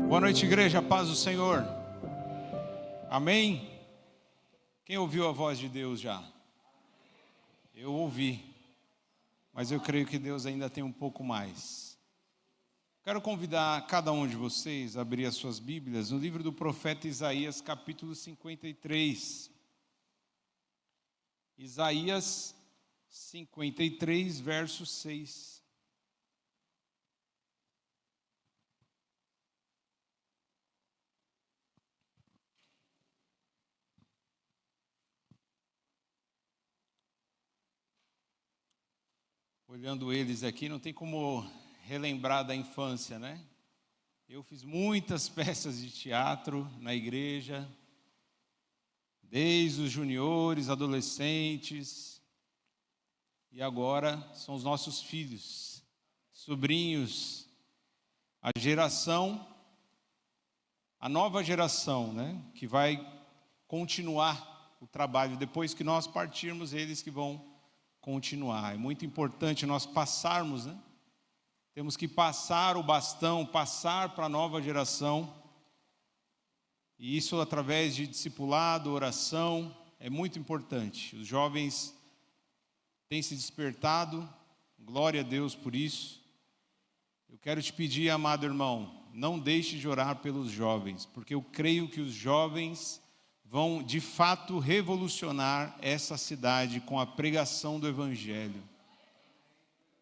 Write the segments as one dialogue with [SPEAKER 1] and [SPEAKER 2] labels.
[SPEAKER 1] Boa noite, igreja, paz do Senhor. Amém? Quem ouviu a voz de Deus já? Eu ouvi, mas eu creio que Deus ainda tem um pouco mais. Quero convidar cada um de vocês a abrir as suas Bíblias no livro do profeta Isaías, capítulo 53. Isaías 53, verso 6. Olhando eles aqui, não tem como relembrar da infância, né? Eu fiz muitas peças de teatro na igreja, desde os juniores, adolescentes, e agora são os nossos filhos, sobrinhos, a nova geração, né? Que vai continuar o trabalho, depois que nós partirmos, eles que vão continuar. É muito importante nós passarmos, né? Temos que passar o bastão, passar para a nova geração. E isso através de discipulado, oração, é muito importante. Os jovens têm se despertado, glória a Deus por isso. Eu quero te pedir, amado irmão, não deixe de orar pelos jovens, porque eu creio que os jovens vão de fato revolucionar essa cidade com a pregação do Evangelho.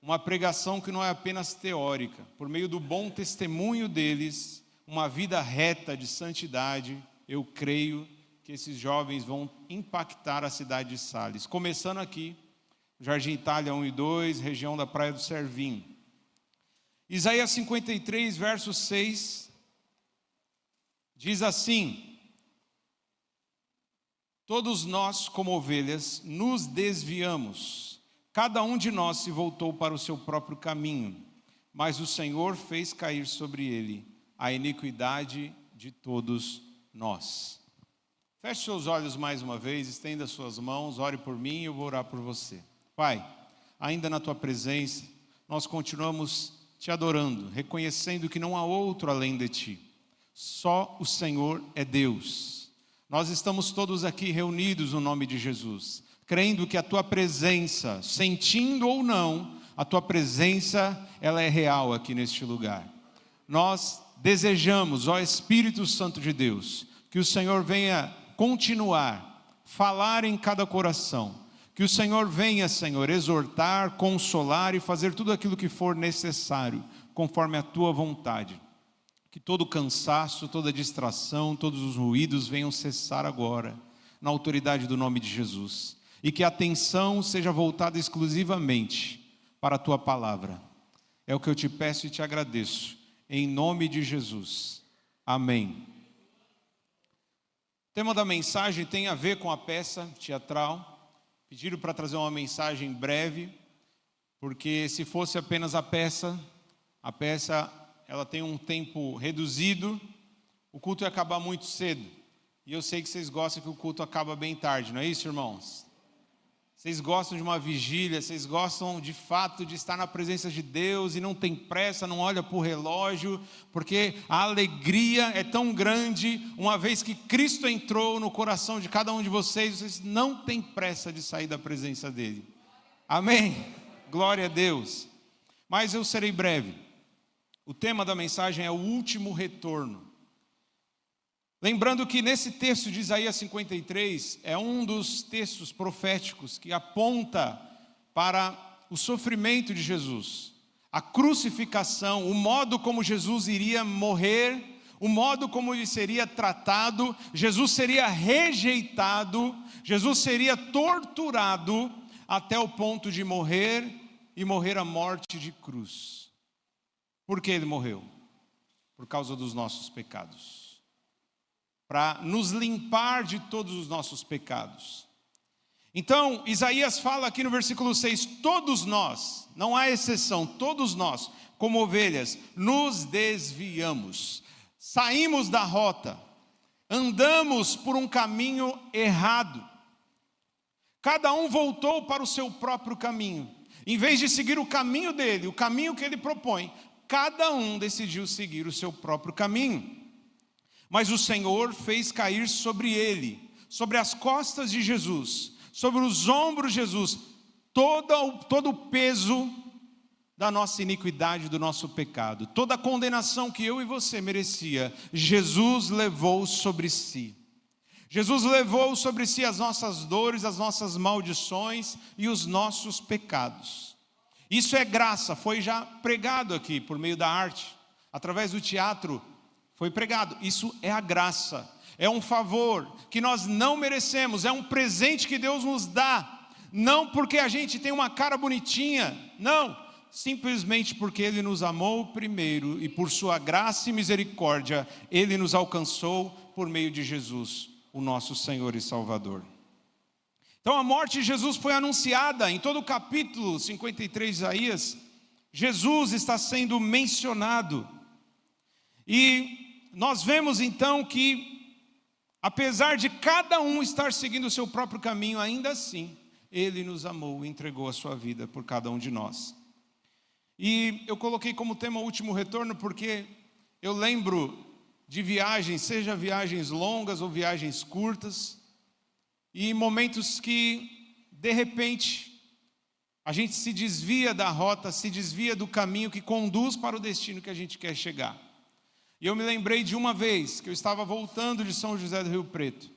[SPEAKER 1] Uma pregação que não é apenas teórica, por meio do bom testemunho deles, uma vida reta de santidade, eu creio que esses jovens vão impactar a cidade de Sales. Começando aqui, Jardim Itália 1 e 2, região da Praia do Servinho. Isaías 53, verso 6, diz assim: todos nós, como ovelhas, nos desviamos. Cada um de nós se voltou para o seu próprio caminho, mas o Senhor fez cair sobre ele a iniquidade de todos nós. Feche seus olhos mais uma vez, estenda suas mãos, ore por mim e eu vou orar por você. Pai, ainda na tua presença, nós continuamos te adorando, reconhecendo que não há outro além de ti. Só o Senhor é Deus. Nós estamos todos aqui reunidos no nome de Jesus, crendo que a tua presença, sentindo ou não, a tua presença, ela é real aqui neste lugar. Nós desejamos, ó Espírito Santo de Deus, que o Senhor venha continuar, falar em cada coração, que o Senhor venha, Senhor, exortar, consolar e fazer tudo aquilo que for necessário, conforme a tua vontade. Que todo cansaço, toda distração, todos os ruídos venham cessar agora, na autoridade do nome de Jesus. E que a atenção seja voltada exclusivamente para a tua palavra. É o que eu te peço e te agradeço, em nome de Jesus. Amém. O tema da mensagem tem a ver com a peça teatral. Pediram para trazer uma mensagem breve, porque se fosse apenas a peça ela tem um tempo reduzido, o culto ia acabar muito cedo. E eu sei que vocês gostam que o culto acaba bem tarde, não é isso, irmãos? Vocês gostam de uma vigília, vocês gostam de fato de estar na presença de Deus e não tem pressa, não olha para o relógio, porque a alegria é tão grande, uma vez que Cristo entrou no coração de cada um de vocês, vocês não têm pressa de sair da presença dEle. Amém? Glória a Deus. Mas eu serei breve. O tema da mensagem é o último retorno. Lembrando que nesse texto de Isaías 53, é um dos textos proféticos que aponta para o sofrimento de Jesus, a crucificação, o modo como Jesus iria morrer, o modo como ele seria tratado, Jesus seria rejeitado, Jesus seria torturado até o ponto de morrer e morrer a morte de cruz. Por que ele morreu? Por causa dos nossos pecados. Para nos limpar de todos os nossos pecados. Então, Isaías fala aqui no versículo 6, todos nós, não há exceção, todos nós, como ovelhas, nos desviamos. Saímos da rota, andamos por um caminho errado. Cada um voltou para o seu próprio caminho. Em vez de seguir o caminho dele, o caminho que ele propõe, cada um decidiu seguir o seu próprio caminho. Mas o Senhor fez cair sobre ele, sobre as costas de Jesus, sobre os ombros de Jesus, todo o peso da nossa iniquidade, do nosso pecado. Toda a condenação que eu e você merecia, Jesus levou sobre si. Jesus levou sobre si as nossas dores, as nossas maldições e os nossos pecados. Isso é graça, foi já pregado aqui por meio da arte, através do teatro foi pregado. Isso é a graça, é um favor que nós não merecemos, é um presente que Deus nos dá, não porque a gente tem uma cara bonitinha, não, simplesmente porque Ele nos amou primeiro e por sua graça e misericórdia, Ele nos alcançou por meio de Jesus, o nosso Senhor e Salvador. Então a morte de Jesus foi anunciada em todo o capítulo 53 de Isaías. Jesus está sendo mencionado. E nós vemos então que, apesar de cada um estar seguindo o seu próprio caminho, ainda assim, Ele nos amou e entregou a sua vida por cada um de nós. E eu coloquei como tema o último retorno porque eu lembro de viagens, seja viagens longas ou viagens curtas, e momentos que, de repente, a gente se desvia da rota, se desvia do caminho que conduz para o destino que a gente quer chegar. E eu me lembrei de uma vez que eu estava voltando de São José do Rio Preto,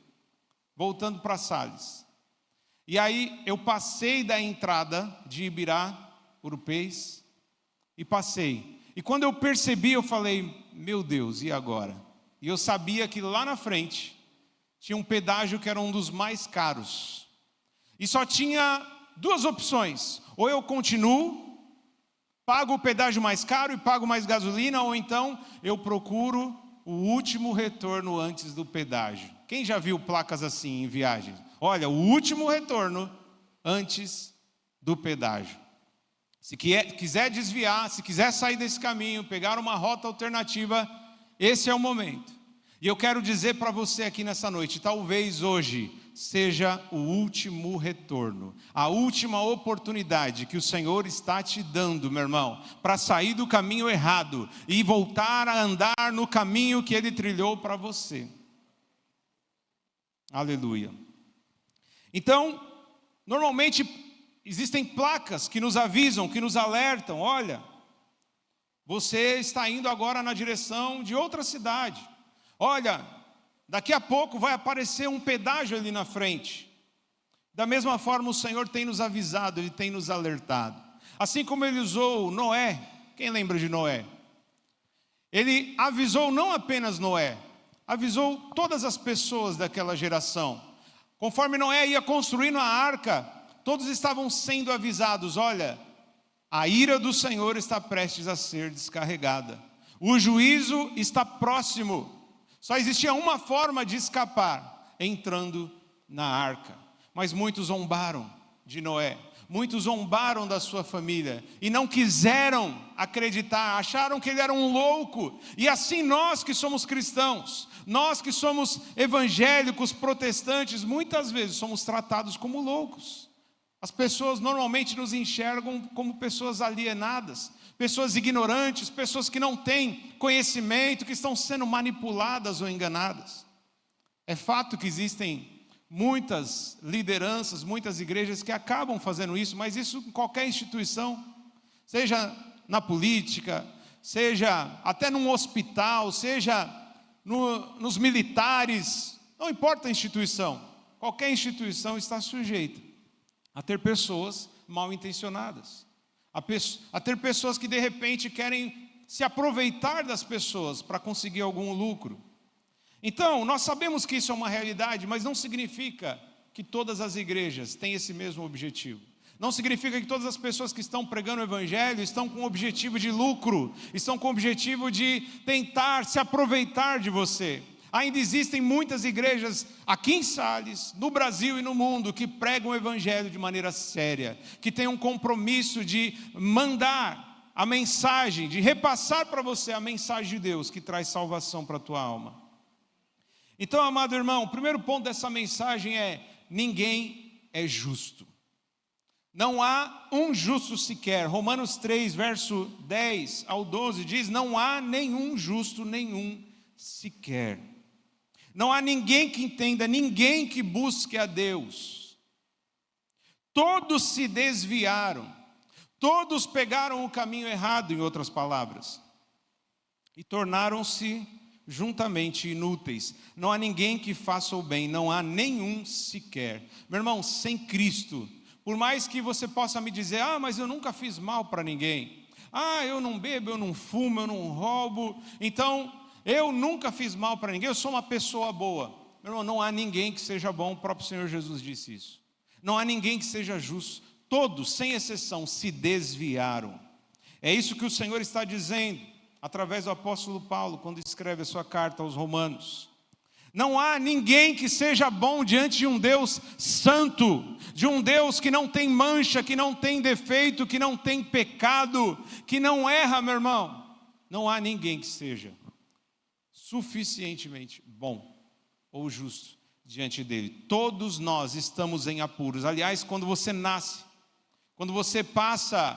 [SPEAKER 1] voltando para Sales. E aí eu passei da entrada de Ibirá, Urupês, e passei. E quando eu percebi, eu falei, meu Deus, e agora? E eu sabia que lá na frente tinha um pedágio que era um dos mais caros. E só tinha duas opções. Ou eu continuo, pago o pedágio mais caro e pago mais gasolina, ou então eu procuro o último retorno antes do pedágio. Quem já viu placas assim em viagens? Olha, o último retorno antes do pedágio. Se quiser desviar, se quiser sair desse caminho, pegar uma rota alternativa, esse é o momento. E eu quero dizer para você aqui nessa noite, talvez hoje seja o último retorno, a última oportunidade que o Senhor está te dando, meu irmão, para sair do caminho errado e voltar a andar no caminho que Ele trilhou para você. Aleluia. Então, normalmente existem placas que nos avisam, que nos alertam, olha, você está indo agora na direção de outra cidade. Olha, daqui a pouco vai aparecer um pedágio ali na frente. Da mesma forma o Senhor tem nos avisado, Ele tem nos alertado. Assim como Ele usou Noé, quem lembra de Noé? Ele avisou não apenas Noé, avisou todas as pessoas daquela geração. Conforme Noé ia construindo a arca, todos estavam sendo avisados, olha, a ira do Senhor está prestes a ser descarregada. O juízo está próximo. Só existia uma forma de escapar, entrando na arca. Mas muitos zombaram de Noé, muitos zombaram da sua família e não quiseram acreditar, acharam que ele era um louco. E assim nós que somos cristãos, nós que somos evangélicos, protestantes, muitas vezes somos tratados como loucos. As pessoas normalmente nos enxergam como pessoas alienadas, pessoas ignorantes, pessoas que não têm conhecimento, que estão sendo manipuladas ou enganadas. É fato que existem muitas lideranças, muitas igrejas que acabam fazendo isso, mas isso em qualquer instituição, seja na política, seja até num hospital, seja nos militares, não importa a instituição, qualquer instituição está sujeita a ter pessoas mal intencionadas. A ter pessoas que de repente querem se aproveitar das pessoas para conseguir algum lucro. Então, nós sabemos que isso é uma realidade, mas não significa que todas as igrejas têm esse mesmo objetivo. Não significa que todas as pessoas que estão pregando o evangelho estão com o objetivo de lucro, estão com o objetivo de tentar se aproveitar de você. Ainda existem muitas igrejas aqui em Sales, no Brasil e no mundo, que pregam o evangelho de maneira séria, que têm um compromisso de mandar a mensagem, de repassar para você a mensagem de Deus que traz salvação para a tua alma. Então, amado irmão, o primeiro ponto dessa mensagem é: ninguém é justo. Não há um justo sequer. Romanos 3, verso 10 ao 12 diz: não há nenhum justo, nenhum sequer. Não há ninguém que entenda, ninguém que busque a Deus. Todos se desviaram, todos pegaram o caminho errado, em outras palavras, e tornaram-se juntamente inúteis. Não há ninguém que faça o bem, não há nenhum sequer. Meu irmão, sem Cristo, por mais que você possa me dizer: mas eu nunca fiz mal para ninguém. Eu não bebo, eu não fumo, eu não roubo. Então, eu nunca fiz mal para ninguém, eu sou uma pessoa boa. Meu irmão, não há ninguém que seja bom, o próprio Senhor Jesus disse isso. Não há ninguém que seja justo. Todos, sem exceção, se desviaram. É isso que o Senhor está dizendo, através do apóstolo Paulo, quando escreve a sua carta aos Romanos. Não há ninguém que seja bom diante de um Deus santo, de um Deus que não tem mancha, que não tem defeito, que não tem pecado, que não erra, meu irmão. Não há ninguém que seja suficientemente bom ou justo diante dele. Todos nós estamos em apuros. Aliás, quando você nasce, quando você passa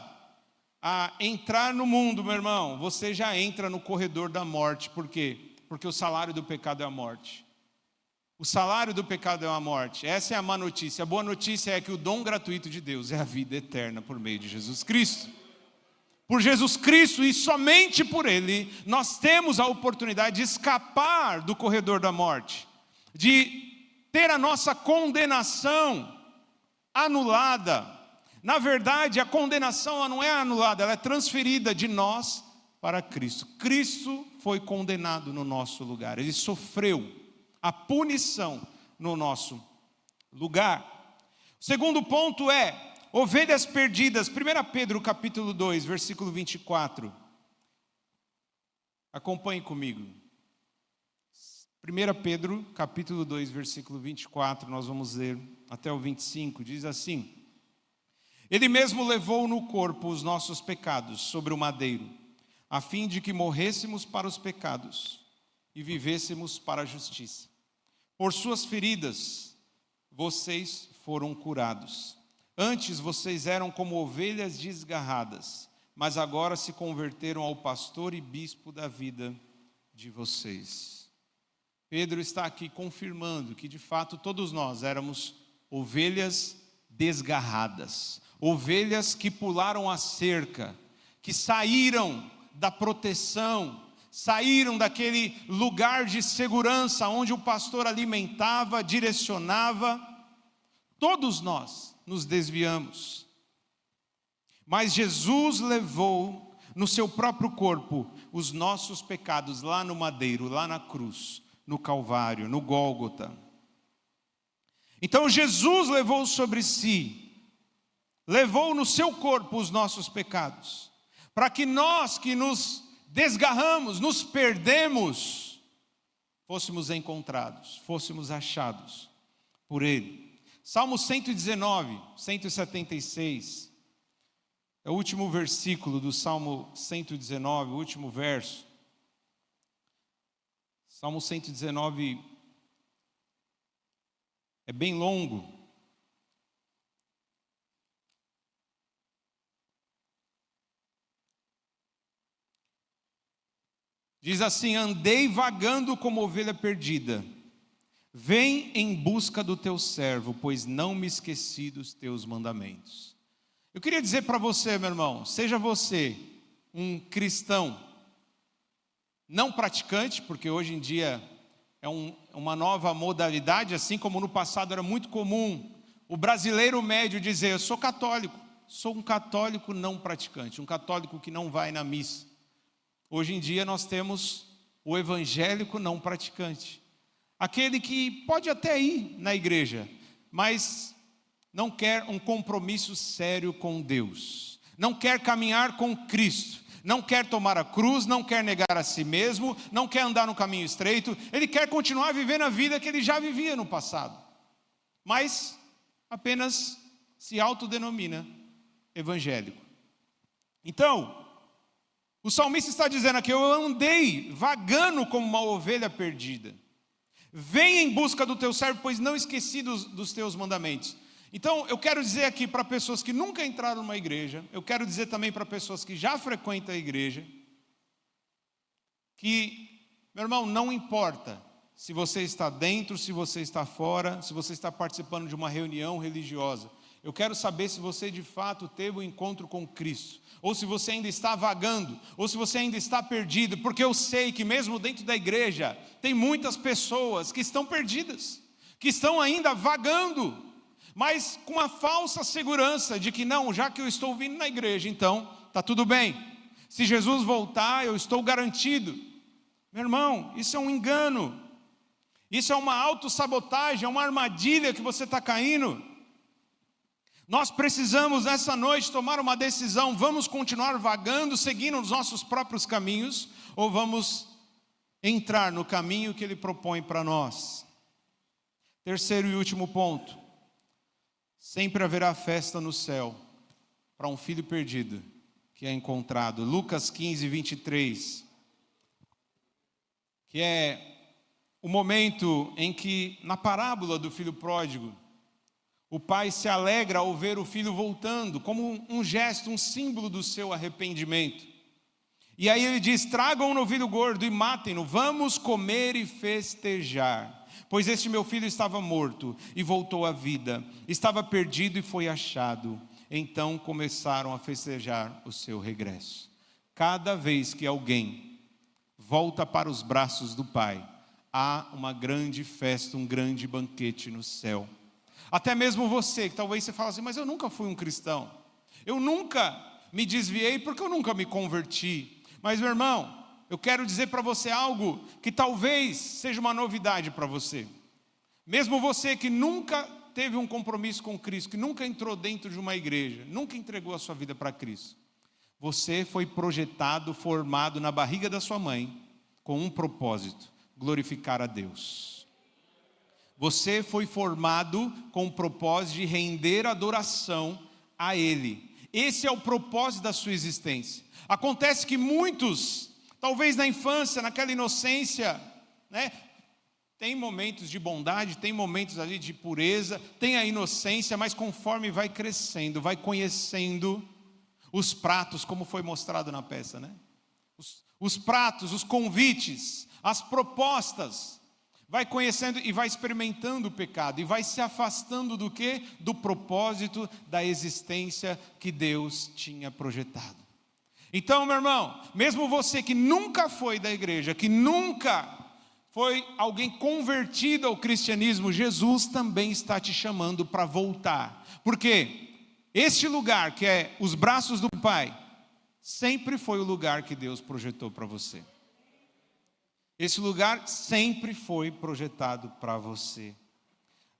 [SPEAKER 1] a entrar no mundo, meu irmão, você já entra no corredor da morte. Por quê? Porque o salário do pecado é a morte. O salário do pecado é a morte. Essa é a má notícia. A boa notícia é que o dom gratuito de Deus é a vida eterna por meio de Jesus Cristo. Por Jesus Cristo e somente por Ele, nós temos a oportunidade de escapar do corredor da morte, de ter a nossa condenação anulada. Na verdade, a condenação ela não é anulada, ela é transferida de nós para Cristo. Cristo foi condenado no nosso lugar, Ele sofreu a punição no nosso lugar. O segundo ponto é ovelhas perdidas. 1 Pedro capítulo 2, versículo 24. Acompanhe comigo. 1 Pedro capítulo 2, versículo 24, nós vamos ler até o 25, diz assim: Ele mesmo levou no corpo os nossos pecados sobre o madeiro, a fim de que morrêssemos para os pecados e vivêssemos para a justiça. Por suas feridas vocês foram curados. Antes vocês eram como ovelhas desgarradas, mas agora se converteram ao pastor e bispo da vida de vocês. Pedro está aqui confirmando que de fato todos nós éramos ovelhas desgarradas, ovelhas que pularam a cerca, que saíram da proteção, saíram daquele lugar de segurança onde o pastor alimentava, direcionava. Todos nós nos desviamos, mas Jesus levou no seu próprio corpo os nossos pecados lá no madeiro, lá na cruz, no Calvário, no Gólgota. Então Jesus levou sobre si, levou no seu corpo os nossos pecados, para que nós que nos desgarramos, nos perdemos, fôssemos encontrados, fôssemos achados por Ele. Salmo 119, 176, é o último versículo do Salmo 119, o último verso. Salmo 119 é bem longo. Diz assim: andei vagando como ovelha perdida. Vem em busca do teu servo, pois não me esqueci dos teus mandamentos. Eu queria dizer para você, meu irmão, seja você um cristão não praticante, porque hoje em dia é uma nova modalidade, assim como no passado era muito comum o brasileiro médio dizer: eu sou católico, sou um católico não praticante, um católico que não vai na missa. Hoje em dia nós temos o evangélico não praticante, aquele que pode até ir na igreja, mas não quer um compromisso sério com Deus, não quer caminhar com Cristo, não quer tomar a cruz, não quer negar a si mesmo, não quer andar no caminho estreito, ele quer continuar vivendo a vida que ele já vivia no passado, mas apenas se autodenomina evangélico. Então, o salmista está dizendo aqui: eu andei vagando como uma ovelha perdida. Vem em busca do teu servo, pois não esqueci dos teus mandamentos. Então, eu quero dizer aqui para pessoas que nunca entraram numa igreja, eu quero dizer também para pessoas que já frequentam a igreja, que, meu irmão, não importa se você está dentro, se você está fora, se você está participando de uma reunião religiosa. Eu quero saber se você de fato teve um encontro com Cristo, ou se você ainda está vagando, ou se você ainda está perdido, porque eu sei que mesmo dentro da igreja, tem muitas pessoas que estão perdidas, que estão ainda vagando, mas com a falsa segurança de que não, já que eu estou vindo na igreja, então está tudo bem. Se Jesus voltar, eu estou garantido. Meu irmão, isso é um engano. Isso é uma autossabotagem, é uma armadilha que você está caindo. Nós precisamos nessa noite tomar uma decisão. Vamos continuar vagando, seguindo os nossos próprios caminhos, ou vamos entrar no caminho que Ele propõe para nós? Terceiro e último ponto. Sempre haverá festa no céu para um filho perdido que é encontrado. Lucas 15, 23. Que é o momento em que, na parábola do filho pródigo, o pai se alegra ao ver o filho voltando, como um gesto, um símbolo do seu arrependimento. E aí ele diz: tragam um novilho gordo e matem-no, vamos comer e festejar. Pois este meu filho estava morto e voltou à vida, estava perdido e foi achado. Então começaram a festejar o seu regresso. Cada vez que alguém volta para os braços do Pai, há uma grande festa, um grande banquete no céu. Até mesmo você, que talvez você fale assim: mas eu nunca fui um cristão, eu nunca me desviei porque eu nunca me converti. Mas meu irmão, eu quero dizer para você algo que talvez seja uma novidade para você. Mesmo você que nunca teve um compromisso com Cristo, que nunca entrou dentro de uma igreja, nunca entregou a sua vida para Cristo, você foi projetado, formado na barriga da sua mãe com um propósito: glorificar a Deus. Você foi formado com o propósito de render adoração a Ele. Esse é o propósito da sua existência. Acontece que muitos, talvez na infância, naquela inocência, né, tem momentos de bondade, tem momentos ali de pureza, tem a inocência, mas conforme vai crescendo, vai conhecendo os pratos, como foi mostrado na peça, né? Os pratos, os convites, as propostas, vai conhecendo e vai experimentando o pecado, e vai se afastando do quê? Do propósito da existência que Deus tinha projetado. Então, meu irmão, mesmo você que nunca foi da igreja, que nunca foi alguém convertido ao cristianismo, Jesus também está te chamando para voltar. Porque este lugar, que é os braços do Pai, sempre foi o lugar que Deus projetou para você. Esse lugar sempre foi projetado para você.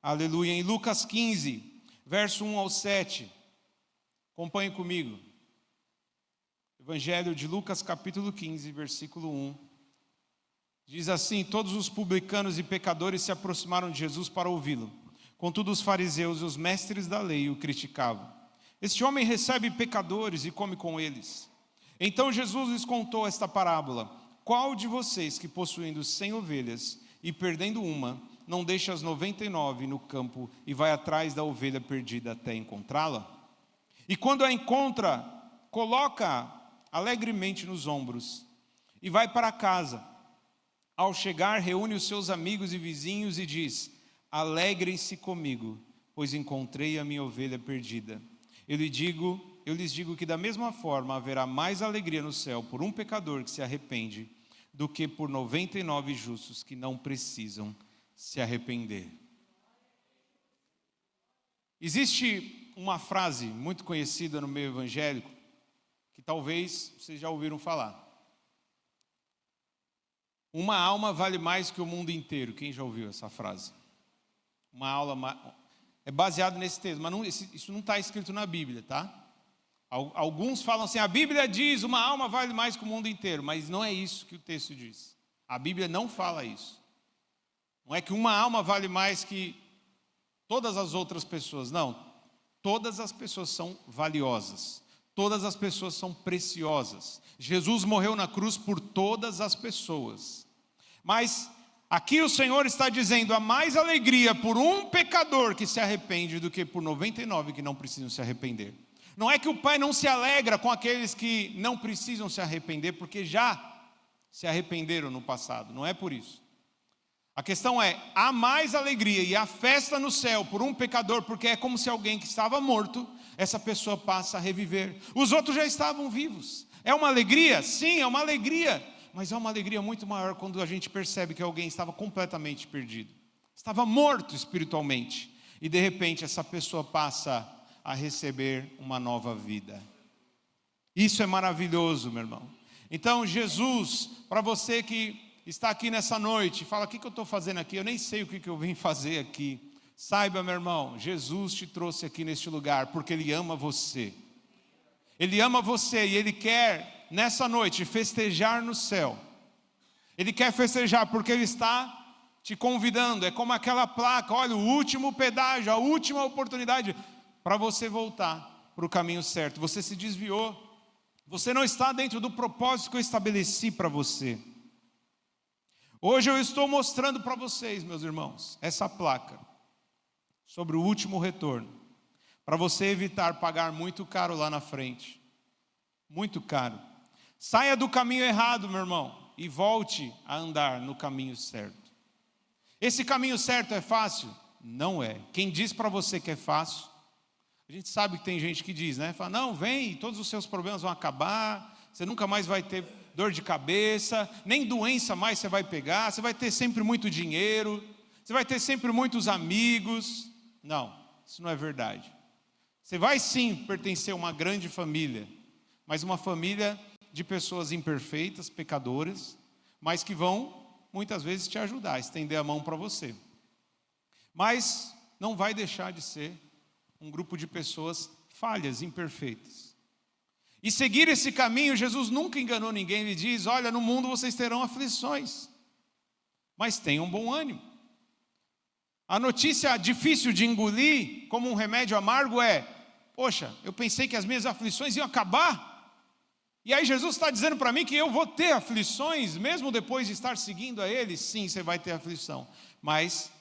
[SPEAKER 1] Aleluia. Em Lucas 15, verso 1 ao 7. Acompanhe comigo. Evangelho de Lucas, capítulo 15, versículo 1. Diz assim: todos os publicanos e pecadores se aproximaram de Jesus para ouvi-lo. Contudo, os fariseus e os mestres da lei o criticavam. Este homem recebe pecadores e come com eles. Então Jesus lhes contou esta parábola: qual de vocês que, possuindo 100 ovelhas e perdendo uma, não deixa as 99 no campo e vai atrás da ovelha perdida até encontrá-la? E quando a encontra, coloca alegremente nos ombros e vai para casa. Ao chegar, reúne os seus amigos e vizinhos e diz: alegrem-se comigo, pois encontrei a minha ovelha perdida. Eu lhes digo que da mesma forma haverá mais alegria no céu por um pecador que se arrepende do que por 99 justos que não precisam se arrepender. Existe uma frase muito conhecida no meio evangélico, que talvez vocês já ouviram falar. Uma alma vale mais que o mundo inteiro. Quem já ouviu essa frase? Uma alma é baseado nesse texto, mas isso não está escrito na Bíblia, tá? Alguns falam assim: a Bíblia diz uma alma vale mais que o mundo inteiro, mas não é isso que o texto diz. A Bíblia não fala isso. Não é que uma alma vale mais que todas as outras pessoas, não. Todas as pessoas são valiosas. Todas as pessoas são preciosas. Jesus morreu na cruz por todas as pessoas. Mas Aqui o Senhor está dizendo: há mais alegria por um pecador que se arrepende do que por 99 que não precisam se arrepender. Não é que o Pai não se alegra com aqueles que não precisam se arrepender, porque já se arrependeram no passado, não é por isso. A questão é, há mais alegria e há festa no céu por um pecador, porque é como se alguém que estava morto, essa pessoa passa a reviver. Os outros já estavam vivos. É uma alegria? Sim, é uma alegria. Mas é uma alegria muito maior quando a gente percebe que alguém estava completamente perdido. Estava morto espiritualmente. E de repente essa pessoa passa a receber uma nova vida. Isso é maravilhoso, meu irmão. Então Jesus, para você que está aqui nessa noite, fala: o que eu estou fazendo aqui? Eu nem sei o que eu vim fazer aqui. Saiba, meu irmão, Jesus te trouxe aqui neste lugar porque Ele ama você. Ele ama você e Ele quer, nessa noite, festejar no céu. Ele quer festejar porque Ele está te convidando. É como aquela placa: olha, o último pedágio, a última oportunidade para você voltar para o caminho certo. Você se desviou. Você não está dentro do propósito que eu estabeleci para você. Hoje eu estou mostrando para vocês, meus irmãos, essa placa sobre o último retorno, para você evitar pagar muito caro lá na frente. Muito caro. Saia do caminho errado, meu irmão, e volte a andar no caminho certo. Esse caminho certo é fácil? Não é. Quem diz para você que é fácil? A gente sabe que tem gente que diz, né? Fala: não, vem, todos os seus problemas vão acabar, você nunca mais vai ter dor de cabeça, nem doença mais você vai pegar, você vai ter sempre muito dinheiro, você vai ter sempre muitos amigos. Não, isso não é verdade. Você vai sim pertencer a uma grande família, mas uma família de pessoas imperfeitas, pecadoras, mas que vão muitas vezes te ajudar, estender a mão para você. Mas não vai deixar de ser um grupo de pessoas falhas, imperfeitas. E seguir esse caminho, Jesus nunca enganou ninguém. Ele diz: olha, no mundo vocês terão aflições, mas tenham bom ânimo. A notícia difícil de engolir, como um remédio amargo, é: poxa, eu pensei que as minhas aflições iam acabar, e aí Jesus está dizendo para mim que eu vou ter aflições, mesmo depois de estar seguindo a Ele. Sim, você vai ter aflição, mas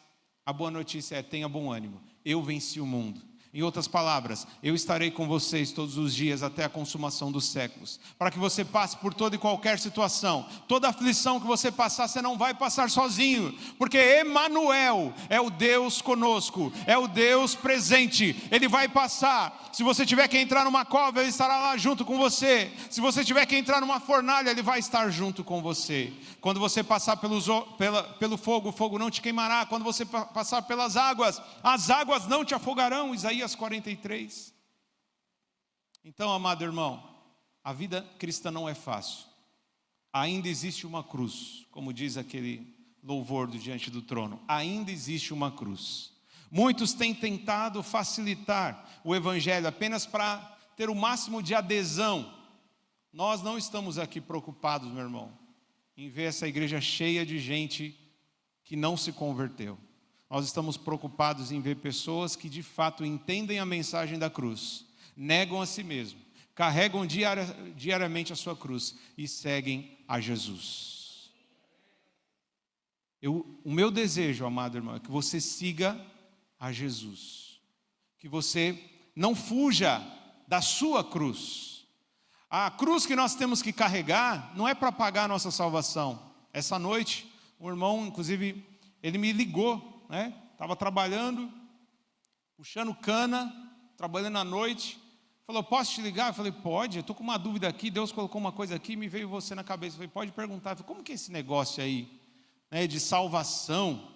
[SPEAKER 1] a boa notícia é: tenha bom ânimo, eu venci o mundo. Em outras palavras, eu estarei com vocês todos os dias até a consumação dos séculos, para que você passe por toda e qualquer situação. Toda aflição que você passar, você não vai passar sozinho, porque Emanuel é o Deus conosco, é o Deus presente. Ele vai passar. Se você tiver que entrar numa cova, Ele estará lá junto com você. Se você tiver que entrar numa fornalha, Ele vai estar junto com você. Quando você passar pelo fogo, o fogo não te queimará. Quando você passar pelas águas, as águas não te afogarão. Isaías 43. Então, amado irmão, a vida cristã não é fácil. Ainda existe uma cruz, como diz aquele louvor do Diante do Trono. Ainda existe uma cruz. Muitos têm tentado facilitar o evangelho apenas para ter o máximo de adesão. Nós não estamos aqui preocupados, meu irmão, em ver essa igreja cheia de gente que não se converteu. Nós estamos preocupados em ver pessoas que de fato entendem a mensagem da cruz, negam a si mesmo, carregam diariamente a sua cruz e seguem a Jesus. O meu desejo, amado irmão, é que você siga a Jesus, que você não fuja da sua cruz. A cruz que nós temos que carregar não é para pagar a nossa salvação. Essa noite, um irmão, inclusive, ele me ligou, né? Estava trabalhando, puxando cana, trabalhando à noite. Falou: posso te ligar? Eu falei: pode, eu estou com uma dúvida aqui, Deus colocou uma coisa aqui, me veio você na cabeça. Eu falei: pode perguntar. Eu falei: como que é esse negócio aí, né, de salvação?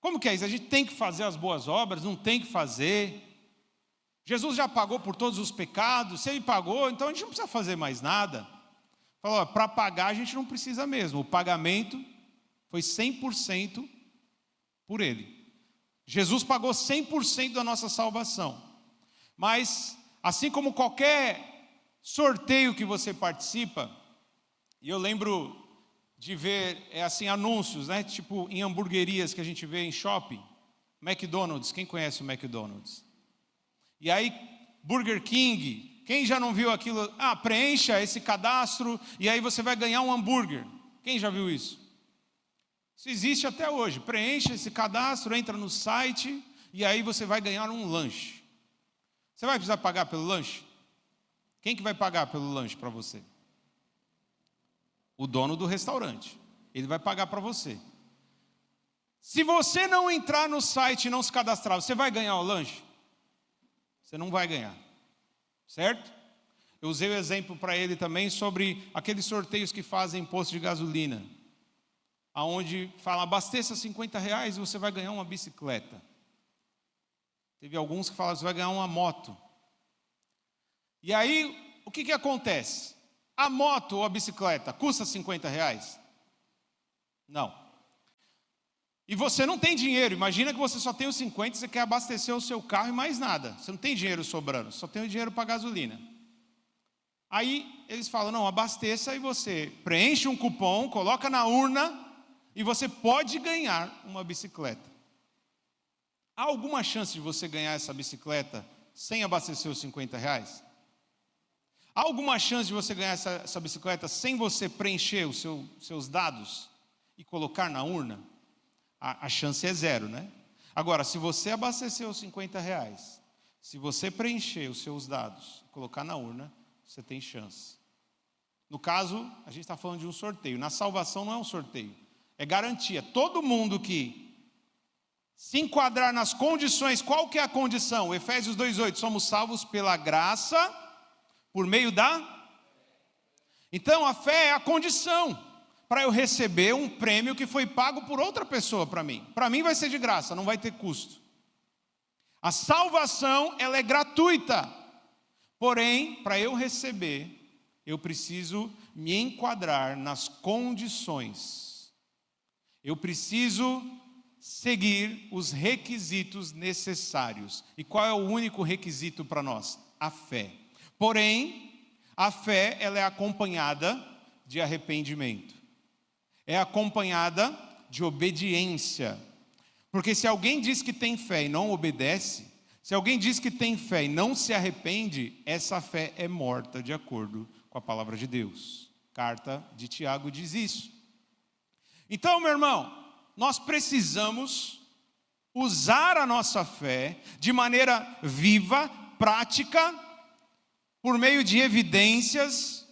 [SPEAKER 1] Como que é isso? A gente tem que fazer as boas obras? Não tem que fazer? Jesus já pagou por todos os pecados? Se Ele pagou, então a gente não precisa fazer mais nada. Falou: para pagar a gente não precisa mesmo, o pagamento foi 100% por Ele. Jesus pagou 100% da nossa salvação. Mas, assim como qualquer sorteio que você participa, e eu lembro de ver anúncios, né, tipo em hamburguerias que a gente vê em shopping, McDonald's, quem conhece o McDonald's? E aí, Burger King, quem já não viu aquilo? Preencha esse cadastro e aí você vai ganhar um hambúrguer. Quem já viu isso? Isso existe até hoje. Preencha esse cadastro, entra no site e aí você vai ganhar um lanche. Você vai precisar pagar pelo lanche? Quem que vai pagar pelo lanche para você? O dono do restaurante. Ele vai pagar para você. Se você não entrar no site e não se cadastrar, você vai ganhar o lanche? Você não vai ganhar. Certo? Eu usei o exemplo para ele também sobre aqueles sorteios que fazem em posto de gasolina, aonde fala, abasteça R$50 e você vai ganhar uma bicicleta. Teve alguns que falaram, você vai ganhar uma moto. E aí, o que acontece? A moto ou a bicicleta custa R$50? Não. E você não tem dinheiro. Imagina que você só tem os 50 e você quer abastecer o seu carro e mais nada. Você não tem dinheiro sobrando, só tem o dinheiro para gasolina. Aí eles falam, não, abasteça e você preenche um cupom, coloca na urna e você pode ganhar uma bicicleta. Há alguma chance de você ganhar essa bicicleta sem abastecer os R$50? Há alguma chance de você ganhar essa bicicleta sem você preencher os seus dados e colocar na urna? A chance é zero, né? Agora, se você abastecer os R$50, se você preencher os seus dados, colocar na urna, você tem chance. No caso, a gente está falando de um sorteio. Na salvação não é um sorteio, é garantia. Todo mundo que se enquadrar nas condições, qual que é a condição? Efésios 2:8, somos salvos pela graça, por meio da... Então a fé é a condição para eu receber um prêmio que foi pago por outra pessoa para mim. Para mim vai ser de graça, não vai ter custo. A salvação, ela é gratuita. Porém, para eu receber, eu preciso me enquadrar nas condições. Eu preciso seguir os requisitos necessários. E qual é o único requisito para nós? A fé. Porém, a fé, ela é acompanhada de arrependimento. É acompanhada de obediência. Porque se alguém diz que tem fé e não obedece, se alguém diz que tem fé e não se arrepende, essa fé é morta, de acordo com a palavra de Deus. Carta de Tiago diz isso. Então, meu irmão, nós precisamos usar a nossa fé de maneira viva, prática, por meio de evidências,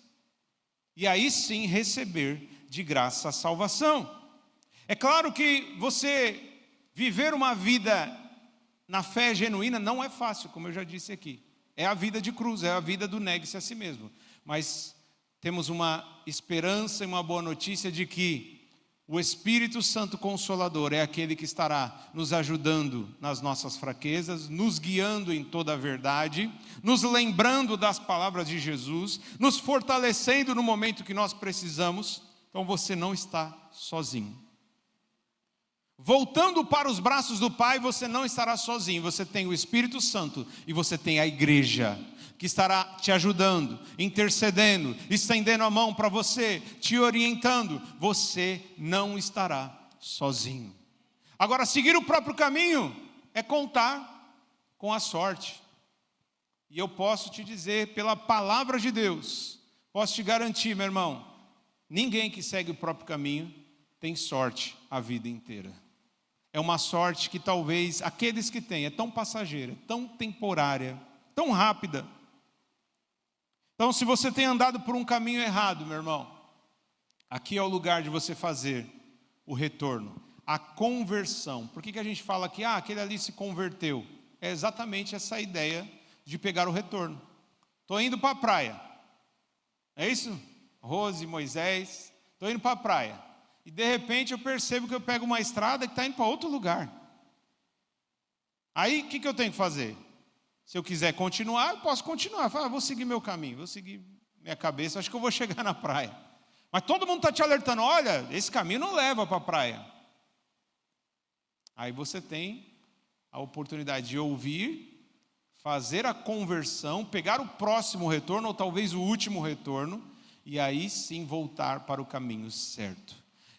[SPEAKER 1] e aí sim receber de graça a salvação. É claro que você viver uma vida na fé genuína não é fácil, como eu já disse aqui. É a vida de cruz, é a vida do negue-se a si mesmo. Mas temos uma esperança e uma boa notícia de que o Espírito Santo Consolador é aquele que estará nos ajudando nas nossas fraquezas, nos guiando em toda a verdade, nos lembrando das palavras de Jesus, nos fortalecendo no momento que nós precisamos. Então você não está sozinho. Voltando para os braços do Pai, você não estará sozinho. Você tem o Espírito Santo e você tem a igreja que estará te ajudando, intercedendo, estendendo a mão para você, te orientando. Você não estará sozinho. Agora, seguir o próprio caminho é contar com a sorte. E eu posso te dizer, pela palavra de Deus, posso te garantir, meu irmão, ninguém que segue o próprio caminho tem sorte a vida inteira. É uma sorte que talvez aqueles que têm é tão passageira, tão temporária, tão rápida. Então, se você tem andado por um caminho errado, meu irmão, aqui é o lugar de você fazer o retorno, a conversão. Por que a gente fala aqui, aquele ali se converteu? É exatamente essa ideia de pegar o retorno. Estou indo para a praia, é isso? Rose, Moisés, estou indo para a praia. E de repente eu percebo que eu pego uma estrada que está indo para outro lugar. Aí o que eu tenho que fazer? Se eu quiser continuar, eu posso continuar. Vou seguir meu caminho, vou seguir minha cabeça, acho que eu vou chegar na praia. Mas todo mundo está te alertando, olha, esse caminho não leva para a praia. Aí você tem a oportunidade de ouvir, fazer a conversão, pegar o próximo retorno, ou talvez o último retorno, e aí sim voltar para o caminho certo.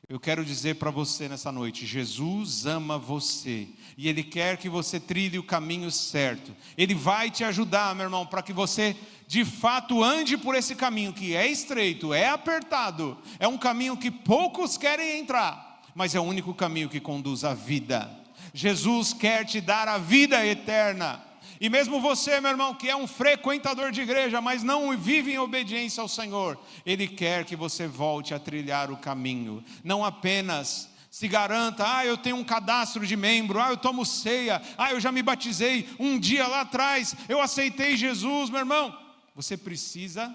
[SPEAKER 1] Eu quero dizer para você nessa noite, Jesus ama você, e Ele quer que você trilhe o caminho certo. Ele vai te ajudar, meu irmão, para que você de fato ande por esse caminho que é estreito, é apertado, é um caminho que poucos querem entrar, mas é o único caminho que conduz à vida. Jesus quer te dar a vida eterna. E mesmo você, meu irmão, que é um frequentador de igreja, mas não vive em obediência ao Senhor, Ele quer que você volte a trilhar o caminho. Não apenas se garanta, eu tenho um cadastro de membro, eu tomo ceia, eu já me batizei, um dia lá atrás eu aceitei Jesus. Meu irmão, você precisa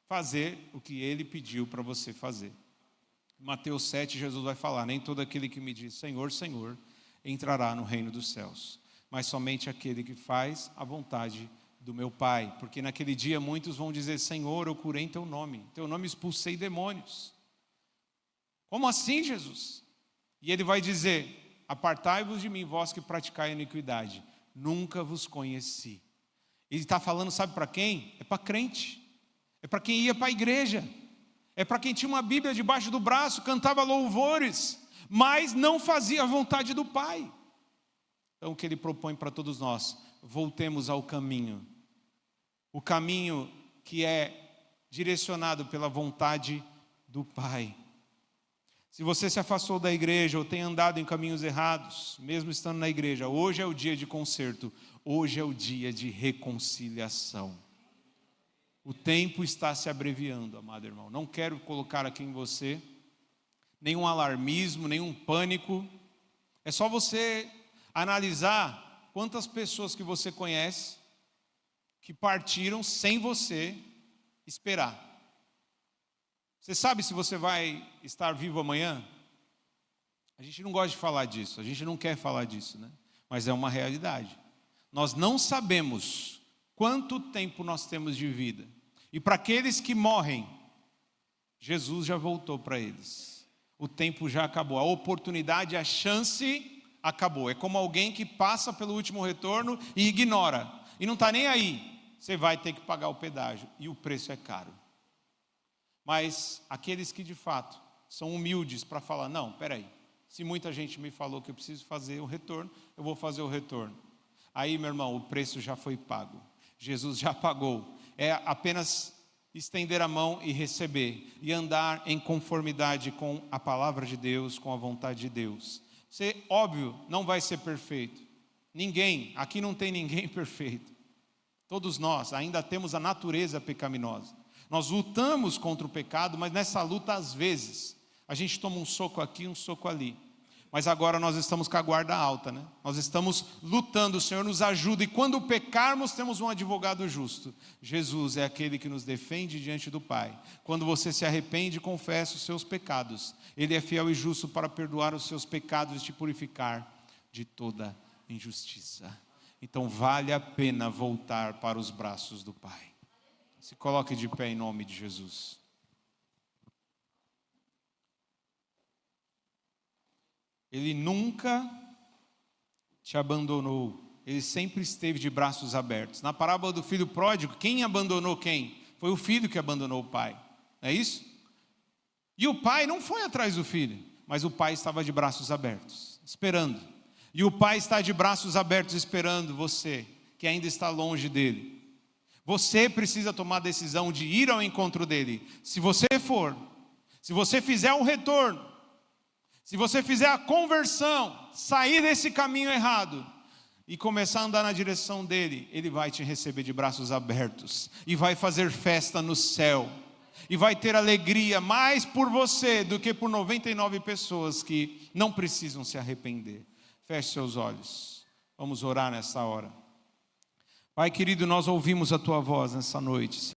[SPEAKER 1] fazer o que Ele pediu para você fazer. Em Mateus 7, Jesus vai falar: nem todo aquele que me diz Senhor, Senhor, entrará no reino dos céus, mas somente aquele que faz a vontade do meu Pai. Porque naquele dia muitos vão dizer: Senhor, eu curei em teu nome expulsei demônios. Como assim, Jesus? E Ele vai dizer: apartai-vos de mim, vós que praticai a iniquidade, nunca vos conheci. Ele está falando, sabe para quem? É para crente, é para quem ia para a igreja, é para quem tinha uma Bíblia debaixo do braço, cantava louvores, mas não fazia a vontade do Pai. Então o que Ele propõe para todos nós: voltemos ao caminho. O caminho que é direcionado pela vontade do Pai. Se você se afastou da igreja ou tem andado em caminhos errados, mesmo estando na igreja, hoje é o dia de conserto, hoje é o dia de reconciliação. O tempo está se abreviando, amado irmão. Não quero colocar aqui em você nenhum alarmismo, nenhum pânico. É só você analisar quantas pessoas que você conhece que partiram sem você esperar. Você sabe se você vai estar vivo amanhã? A gente não gosta de falar disso, a gente não quer falar disso, né? Mas é uma realidade. Nós não sabemos quanto tempo nós temos de vida. E para aqueles que morrem, Jesus já voltou para eles. O tempo já acabou, a oportunidade, a chance acabou. É como alguém que passa pelo último retorno e ignora. E não está nem aí. Você vai ter que pagar o pedágio e o preço é caro. Mas aqueles que de fato são humildes para falar: não, peraí, se muita gente me falou que eu preciso fazer o retorno, eu vou fazer o retorno. Aí, meu irmão, o preço já foi pago. Jesus já pagou. É apenas estender a mão e receber. E andar em conformidade com a palavra de Deus, com a vontade de Deus. Você, óbvio, não vai ser perfeito. Ninguém, aqui não tem ninguém perfeito. Todos nós ainda temos a natureza pecaminosa. Nós lutamos contra o pecado, mas nessa luta, às vezes, a gente toma um soco aqui, um soco ali. Mas agora nós estamos com a guarda alta, né? Nós estamos lutando, o Senhor nos ajuda. E quando pecarmos, temos um advogado justo. Jesus é aquele que nos defende diante do Pai. Quando você se arrepende e confessa os seus pecados, Ele é fiel e justo para perdoar os seus pecados e te purificar de toda injustiça. Então vale a pena voltar para os braços do Pai. Se coloque de pé em nome de Jesus. Ele nunca te abandonou. Ele sempre esteve de braços abertos. Na parábola do filho pródigo, quem abandonou quem? Foi o filho que abandonou o pai. Não é isso? E o pai não foi atrás do filho, mas o pai estava de braços abertos, esperando. E o pai está de braços abertos esperando você, que ainda está longe dele. Você precisa tomar a decisão de ir ao encontro dele. Se você for, se você fizer um retorno, se você fizer a conversão, sair desse caminho errado e começar a andar na direção dele, ele vai te receber de braços abertos e vai fazer festa no céu. E vai ter alegria mais por você do que por 99 pessoas que não precisam se arrepender. Feche seus olhos. Vamos orar nessa hora. Pai querido, nós ouvimos a Tua voz nessa noite.